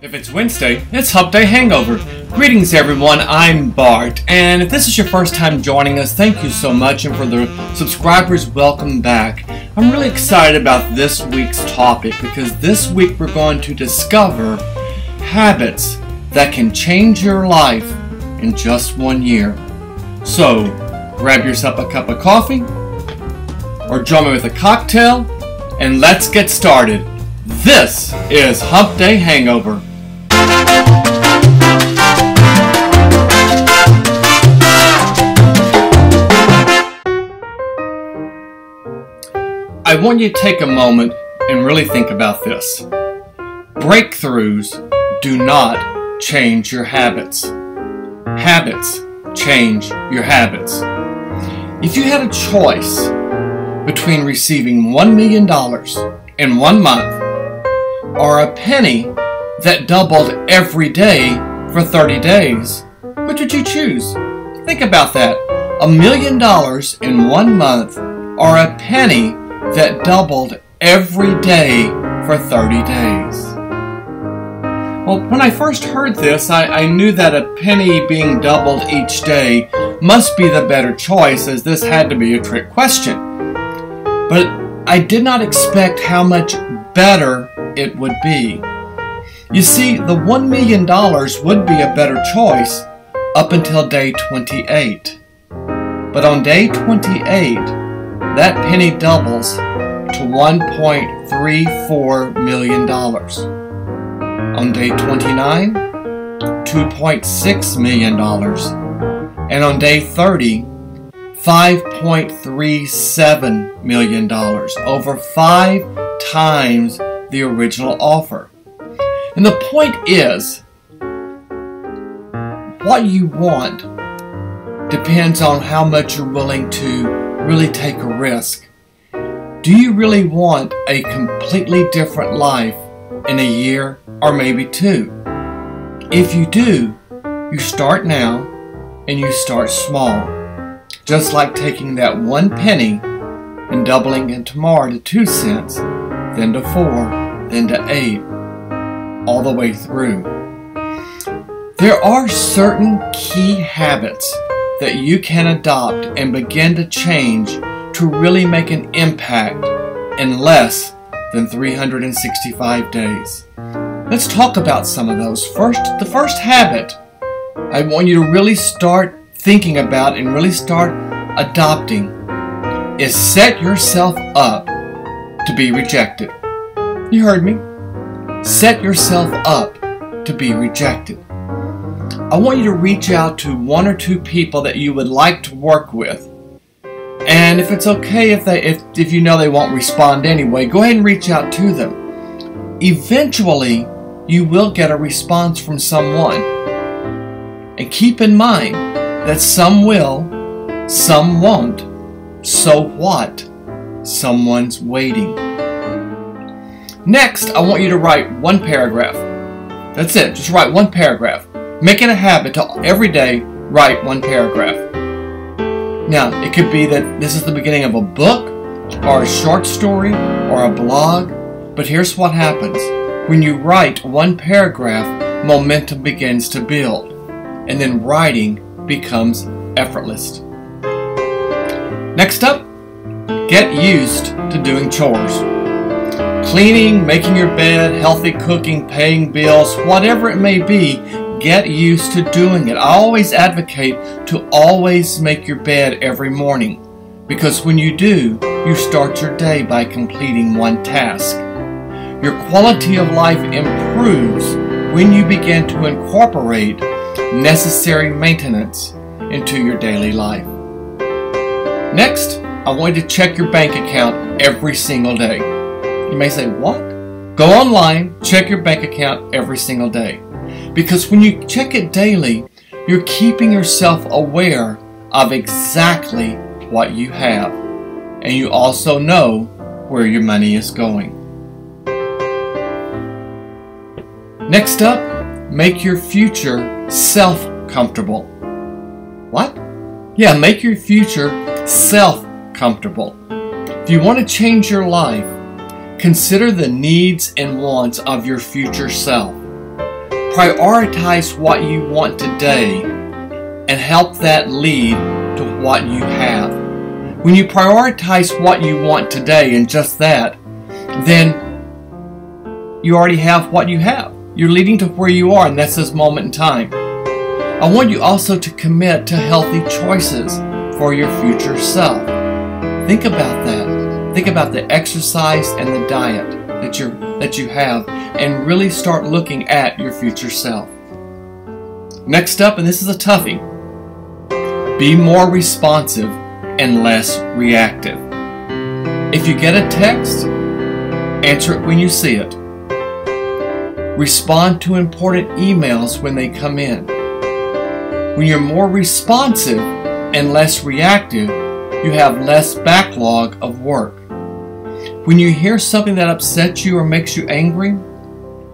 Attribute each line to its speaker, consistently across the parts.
Speaker 1: If it's Wednesday, it's Hump Day Hangover. Greetings everyone, I'm Bart, and if this is your first time joining us, thank you so much, and for the subscribers, welcome back. I'm really excited about this week's topic because this week we're going to discover habits that can change your life in just 1 year. So, grab yourself a cup of coffee, or join me with a cocktail, and let's get started. This is Hump Day Hangover. I want you to take a moment and really think about this. Breakthroughs do not change your habits. Habits change your habits. If you had a choice between receiving $1 million in 1 month or a penny that doubled every day for 30 days, which would you choose? Think about that. $1 million in 1 month or a penny that doubled every day for 30 days. Well, when I first heard this, I knew that a penny being doubled each day must be the better choice, as this had to be a trick question. But I did not expect how much better it would be. You see, the $1 million would be a better choice up until day 28. But on day 28, that penny doubles to $1.34 million. On day 29, $2.6 million. And on day 30, $5.37 million. Over 5 times the original offer. And the point is, what you want depends on how much you're willing to really take a risk. Do you really want a completely different life in a year or maybe 2? If you do, you start now and you start small. Just like taking that 1 penny and doubling it tomorrow to 2 cents, then to 4, then to 8, all the way through. There are certain key habits that you can adopt and begin to change to really make an impact in less than 365 days. Let's talk about some of those. The first habit I want you to really start thinking about and really start adopting is set yourself up to be rejected. You heard me. Set yourself up to be rejected. I want you to reach out to 1 or 2 people that you would like to work with. And if it's okay if you know they won't respond anyway, go ahead and reach out to them. Eventually, you will get a response from someone. And keep in mind that some will, some won't. So what? Someone's waiting. Next, I want you to write 1 paragraph. That's it. Just write 1 paragraph. Make it a habit to every day write 1 paragraph. Now, it could be that this is the beginning of a book, or a short story, or a blog. But here's what happens. When you write 1 paragraph, momentum begins to build. And then writing becomes effortless. Next up, get used to doing chores. Cleaning, making your bed, healthy cooking, paying bills, whatever it may be, get used to doing it. I always advocate to always make your bed every morning, because when you do, you start your day by completing 1 task. Your quality of life improves when you begin to incorporate necessary maintenance into your daily life. Next, I want you to check your bank account every single day. You may say, what? Go online, check your bank account every single day. Because when you check it daily, you're keeping yourself aware of exactly what you have. And you also know where your money is going. Next up, make your future self comfortable. What? Yeah, make your future self comfortable. If you want to change your life, consider the needs and wants of your future self. Prioritize what you want today and help that lead to what you have. When you prioritize what you want today and just that, then you already have what you have. You're leading to where you are, and that's this moment in time. I want you also to commit to healthy choices for your future self. Think about that. Think about the exercise and the diet that you have, and really start looking at your future self. Next up, and this is a toughie, be more responsive and less reactive. If you get a text, answer it when you see it. Respond to important emails when they come in. When you're more responsive and less reactive, you have less backlog of work. When you hear something that upsets you or makes you angry,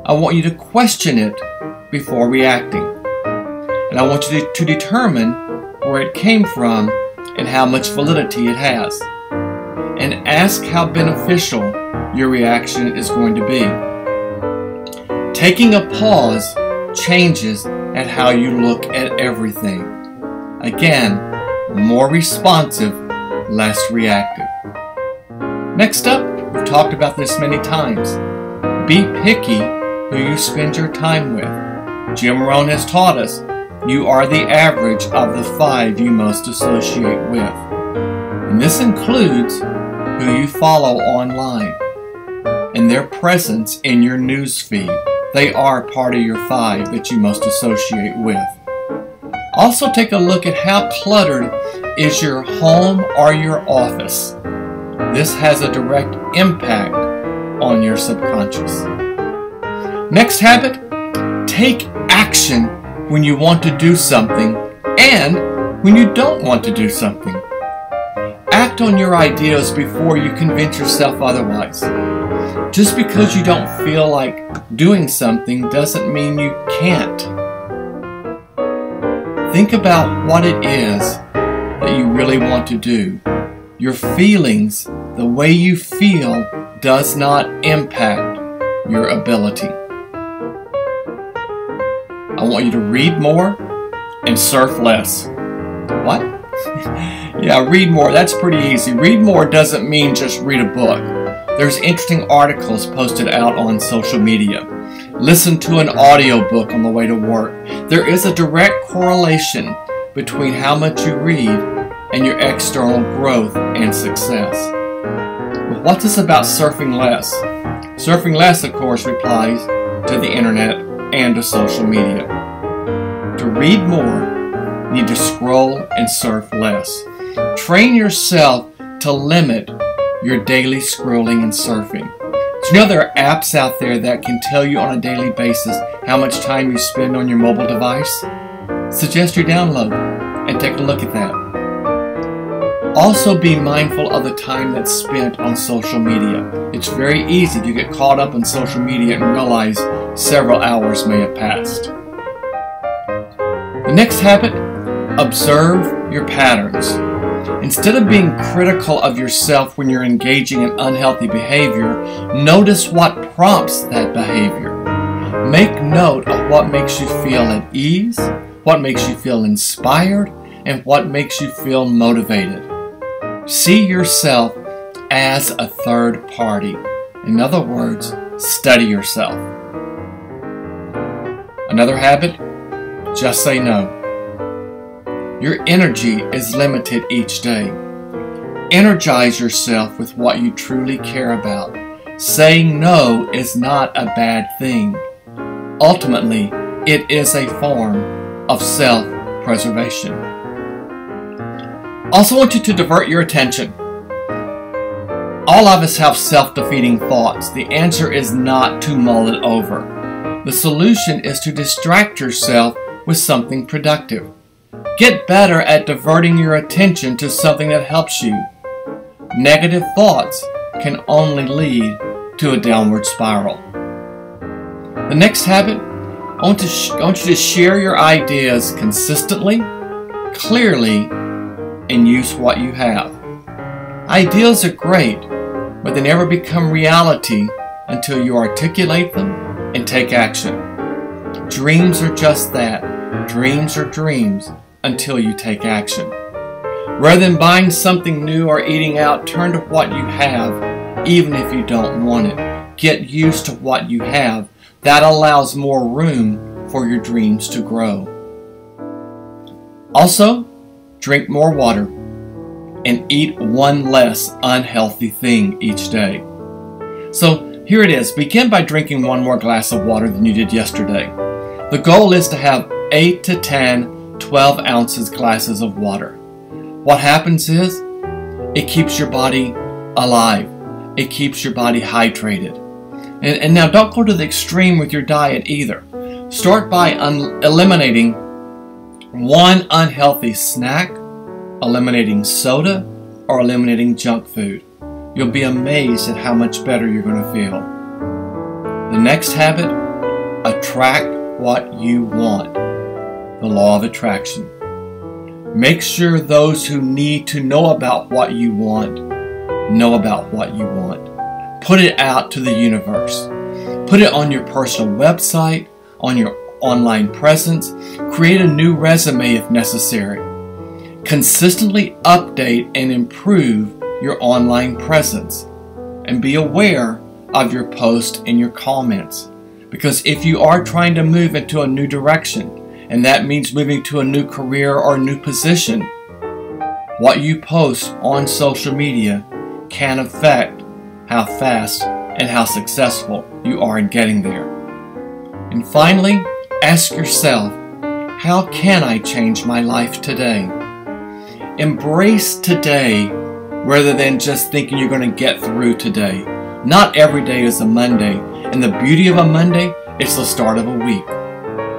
Speaker 1: I want you to question it before reacting. And I want you to determine where it came from and how much validity it has. And ask how beneficial your reaction is going to be. Taking a pause changes at how you look at everything. Again, more responsive, less reactive. Next up, we've talked about this many times. Be picky who you spend your time with. Jim Rohn has taught us you are the average of the 5 you most associate with. And this includes who you follow online and their presence in your news feed. They are part of your 5 that you most associate with. Also take a look at how cluttered is your home or your office. This has a direct impact on your subconscious. Next habit, take action when you want to do something and when you don't want to do something. Act on your ideas before you convince yourself otherwise. Just because you don't feel like doing something doesn't mean you can't. Think about what it is that you really want to do. Your feelings, the way you feel, does not impact your ability. I want you to read more and surf less. What? Yeah, read more. That's pretty easy. Read more doesn't mean just read a book. There's interesting articles posted out on social media. Listen to an audiobook on the way to work. There is a direct correlation between how much you read and your external growth and success. But what's this about surfing less? Surfing less, of course, applies to the internet and to social media. To read more, you need to scroll and surf less. Train yourself to limit your daily scrolling and surfing. Do you know there are apps out there that can tell you on a daily basis how much time you spend on your mobile device? Suggest you download and take a look at that. Also be mindful of the time that's spent on social media. It's very easy to get caught up on social media and realize several hours may have passed. The next habit, observe your patterns. Instead of being critical of yourself when you're engaging in unhealthy behavior, notice what prompts that behavior. Make note of what makes you feel at ease, what makes you feel inspired, and what makes you feel motivated. See yourself as a third party. In other words, study yourself. Another habit, just say no. Your energy is limited each day. Energize yourself with what you truly care about. Saying no is not a bad thing. Ultimately, it is a form of self-preservation. Also want you to divert your attention. All of us have self-defeating thoughts. The answer is not to mull it over. The solution is to distract yourself with something productive. Get better at diverting your attention to something that helps you. Negative thoughts can only lead to a downward spiral. The next habit, I want you to share your ideas consistently, clearly, and use what you have. Ideas are great, but they never become reality until you articulate them and take action. Dreams are just that. Dreams are dreams until you take action. Rather than buying something new or eating out, turn to what you have, even if you don't want it. Get used to what you have. That allows more room for your dreams to grow. Also, drink more water and eat one less unhealthy thing each day. So here it is. Begin by drinking one more glass of water than you did yesterday. The goal is to have 8 to 10, 12 ounces glasses of water. What happens is it keeps your body alive. It keeps your body hydrated. And now don't go to the extreme with your diet either. Start by eliminating one unhealthy snack, eliminating soda, or eliminating junk food. You'll be amazed at how much better you're going to feel. The next habit, attract what you want. The law of attraction. Make sure those who need to know about what you want know about what you want. Put it out to the universe. Put it on your personal website, on your online presence. Create a new resume if necessary. Consistently update and improve your online presence. And be aware of your posts and your comments. Because if you are trying to move into a new direction, and that means moving to a new career or a new position, what you post on social media can affect how fast and how successful you are in getting there. And finally, ask yourself, how can I change my life today? Embrace today rather than just thinking you're going to get through today. Not every day is a Monday, and the beauty of a Monday, it's the start of a week.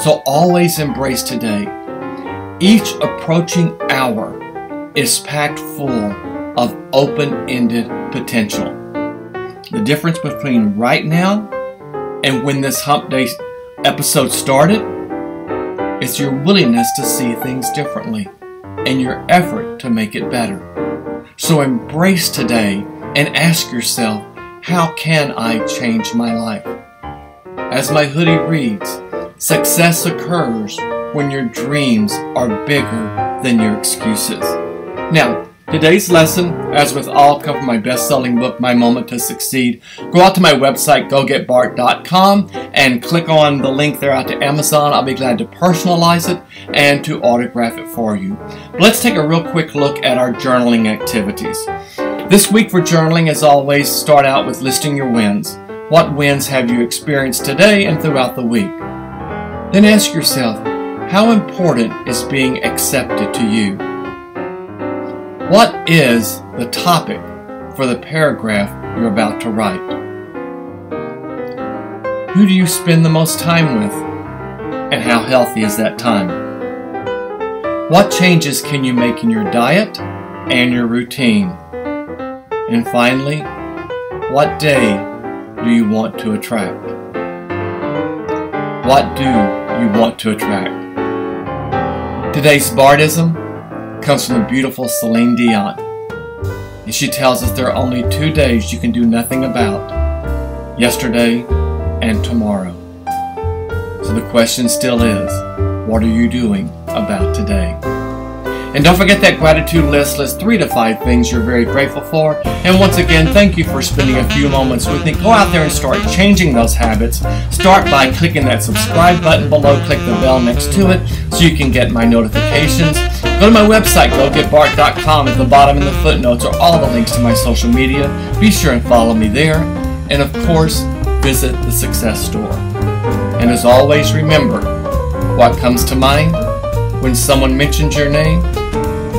Speaker 1: So always embrace today. Each approaching hour is packed full of open-ended potential. The difference between right now and when this Hump Day episode started is your willingness to see things differently and your effort to make it better. So embrace today and ask yourself, how can I change my life? As my hoodie reads, success occurs when your dreams are bigger than your excuses. Now, today's lesson, as with all, come from my best-selling book, My Moment to Succeed. Go out to my website, gobart.com, and click on the link there out to Amazon. I'll be glad to personalize it and to autograph it for you. But let's take a real quick look at our journaling activities. This week for journaling, as always, start out with listing your wins. What wins have you experienced today and throughout the week? Then ask yourself, how important is being accepted to you? What is the topic for the paragraph you're about to write? Who do you spend the most time with? And how healthy is that time? What changes can you make in your diet and your routine? And finally, what day do you want to attract? What do you want to attract? Today's Bardism comes from the beautiful Celine Dion. And she tells us there are only 2 days you can do nothing about, yesterday and tomorrow. So the question still is, what are you doing about today? And don't forget that gratitude list lists 3 to 5 things you're very grateful for. And once again, thank you for spending a few moments with me. Go out there and start changing those habits. Start by clicking that subscribe button below. Click the bell next to it so you can get my notifications. Go to my website, gogetbart.com. At the bottom in the footnotes are all the links to my social media. Be sure and follow me there. And of course, visit the Success Store. And as always, remember, what comes to mind when someone mentions your name?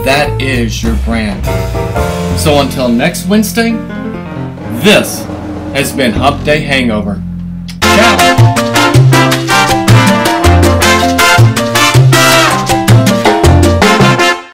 Speaker 1: That is your brand. So until next Wednesday, this has been Hump Day Hangover.